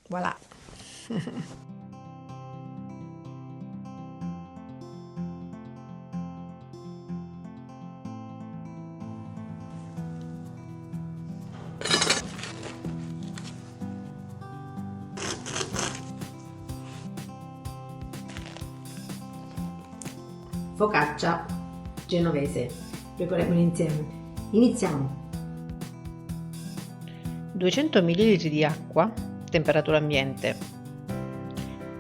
Voilà. Focaccia genovese. Prepariamola insieme. Iniziamo. 200 ml di acqua, temperatura ambiente.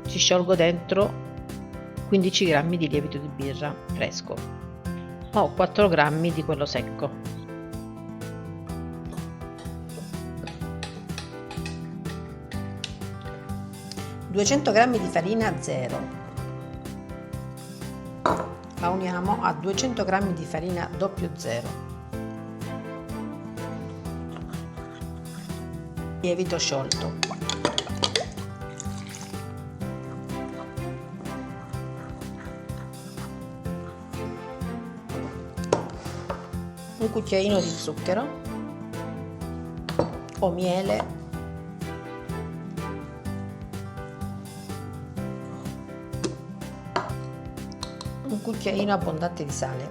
Ci sciolgo dentro 15 g di lievito di birra fresco o 4 g di quello secco. «200 g di farina zero». La uniamo a 200 g di farina 00. Lievito sciolto. Un cucchiaino di zucchero o miele. Un cucchiaino abbondante di sale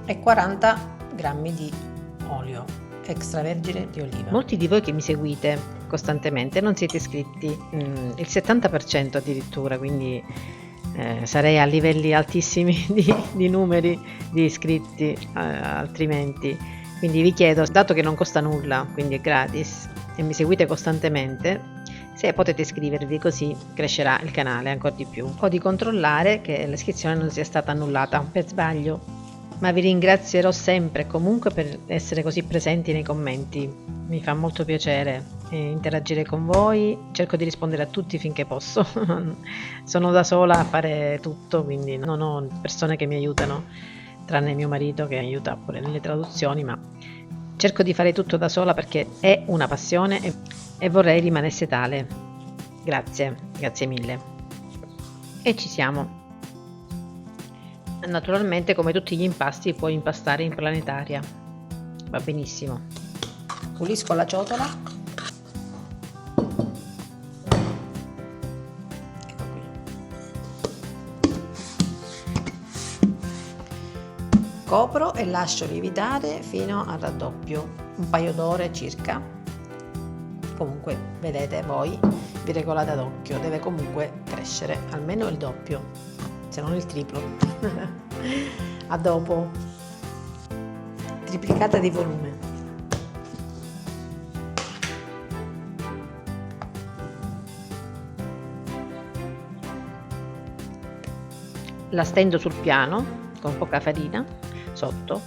e 40 g di olio extravergine di oliva. Molti di voi che mi seguite costantemente non siete iscritti, il 70% addirittura, quindi sarei a livelli altissimi di numeri di iscritti altrimenti. Quindi vi chiedo, dato che non costa nulla, quindi è gratis e mi seguite costantemente, se potete iscrivervi, così crescerà il canale ancora di più, o di controllare che l'iscrizione non sia stata annullata per sbaglio. Ma vi ringrazierò sempre e comunque per essere così presenti nei commenti, mi fa molto piacere interagire con voi, cerco di rispondere a tutti finché posso. Sono da sola a fare tutto, quindi non ho persone che mi aiutano, tranne mio marito che mi aiuta pure nelle traduzioni, ma cerco di fare tutto da sola perché è una passione e vorrei rimanesse tale. Grazie mille. E ci siamo. Naturalmente, come tutti gli impasti, puoi impastare in planetaria, va benissimo. Pulisco la ciotola. Ecco qui. Copro e lascio lievitare fino al raddoppio, un paio d'ore circa. Comunque vedete voi, vi regolate ad occhio, deve comunque crescere almeno il doppio, se non il triplo. A dopo. Triplicata di volume. La stendo sul piano con poca farina sotto,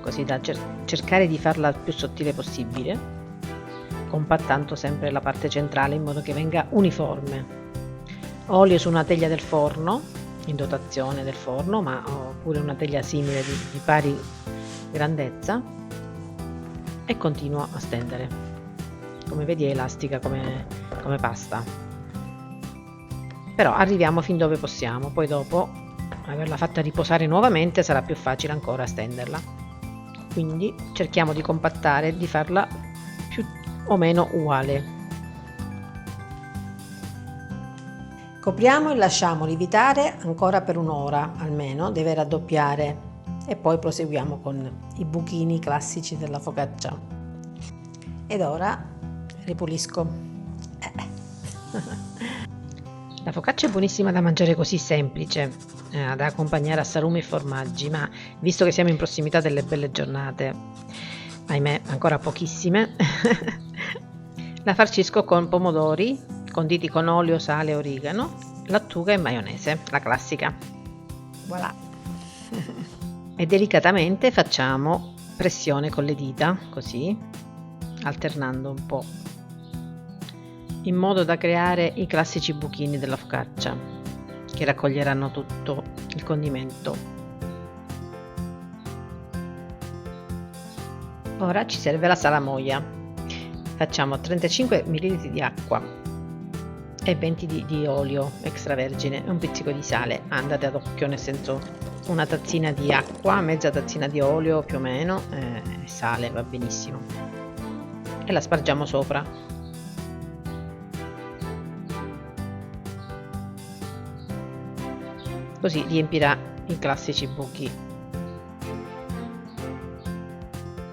così da cercare di farla il più sottile possibile, compattando sempre la parte centrale in modo che venga uniforme. Olio su una teglia del forno, in dotazione del forno, ma oppure una teglia simile di pari grandezza, e continuo a stendere. Come vedi è elastica come pasta, però arriviamo fin dove possiamo, poi dopo averla fatta riposare nuovamente sarà più facile ancora stenderla, quindi cerchiamo di compattare e di farla più o meno uguale. Copriamo e lasciamo lievitare ancora per un'ora almeno, deve raddoppiare, e poi proseguiamo con i buchini classici della focaccia. Ed ora ripulisco. La focaccia è buonissima da mangiare così semplice, da accompagnare a salumi e formaggi, ma visto che siamo in prossimità delle belle giornate, ahimè ancora pochissime, la farcisco con pomodori conditi con olio, sale, origano, lattuga e maionese, la classica. Voilà. E delicatamente facciamo pressione con le dita, così, alternando un po', in modo da creare i classici buchini della focaccia, che raccoglieranno tutto il condimento. Ora ci serve la salamoia. Facciamo 35 ml di acqua e 20 di olio extravergine e un pizzico di sale, andate ad occhio, nel senso una tazzina di acqua, mezza tazzina di olio più o meno, sale, va benissimo, e la spargiamo sopra. Così riempirà i classici buchi,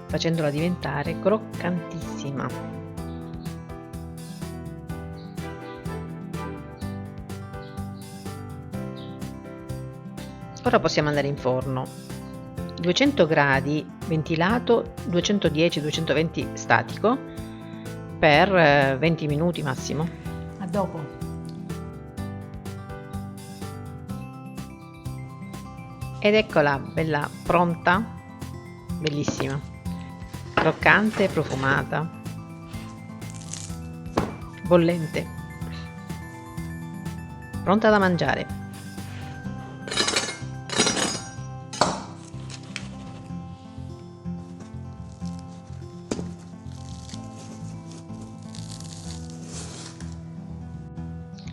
facendola diventare croccantissima. Ora possiamo andare in forno. 200 gradi ventilato, 210-220 statico per 20 minuti massimo. A dopo. Ed eccola, bella pronta, bellissima, croccante, profumata, bollente, pronta da mangiare.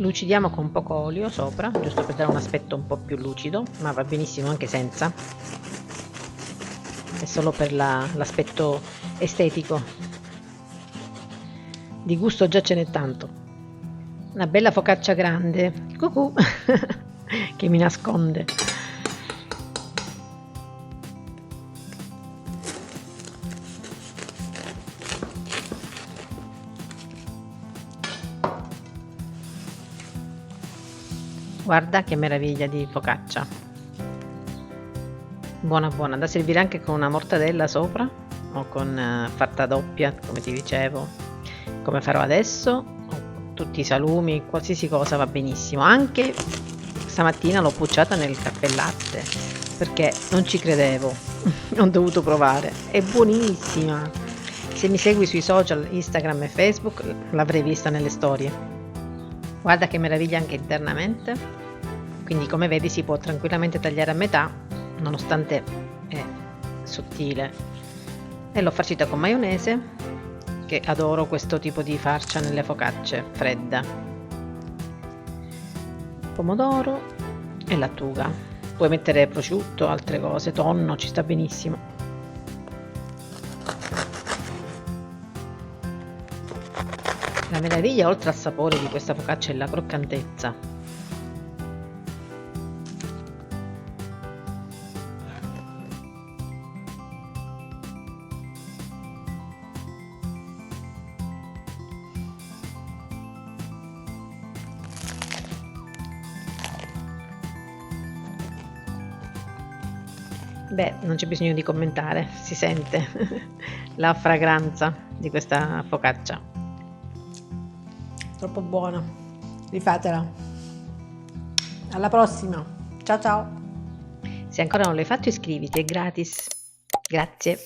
Lucidiamo con poco olio sopra, giusto per dare un aspetto un po' più lucido, ma va benissimo anche senza. È solo per l'aspetto estetico. Di gusto già ce n'è tanto. Una bella focaccia grande, cucù, che mi nasconde. Guarda che meraviglia di focaccia, buona buona, da servire anche con una mortadella sopra o con fatta doppia, come ti dicevo, come farò adesso, o tutti i salumi, qualsiasi cosa va benissimo. Anche stamattina l'ho pucciata nel caffè latte perché non ci credevo, ho dovuto provare, è buonissima. Se mi segui sui social Instagram e Facebook l'avrei vista nelle storie. Guarda che meraviglia anche internamente, quindi come vedi si può tranquillamente tagliare a metà nonostante è sottile, e l'ho farcita con maionese, che adoro questo tipo di farcia nelle focacce fredda, pomodoro e lattuga, puoi mettere prosciutto, altre cose, tonno, ci sta benissimo. La meraviglia oltre al sapore di questa focaccia è la croccantezza. Beh, non c'è bisogno di commentare, si sente la fragranza di questa focaccia. Troppo buona. Rifatela. Alla prossima. Ciao ciao. Se ancora non l'hai fatto iscriviti, è gratis. Grazie.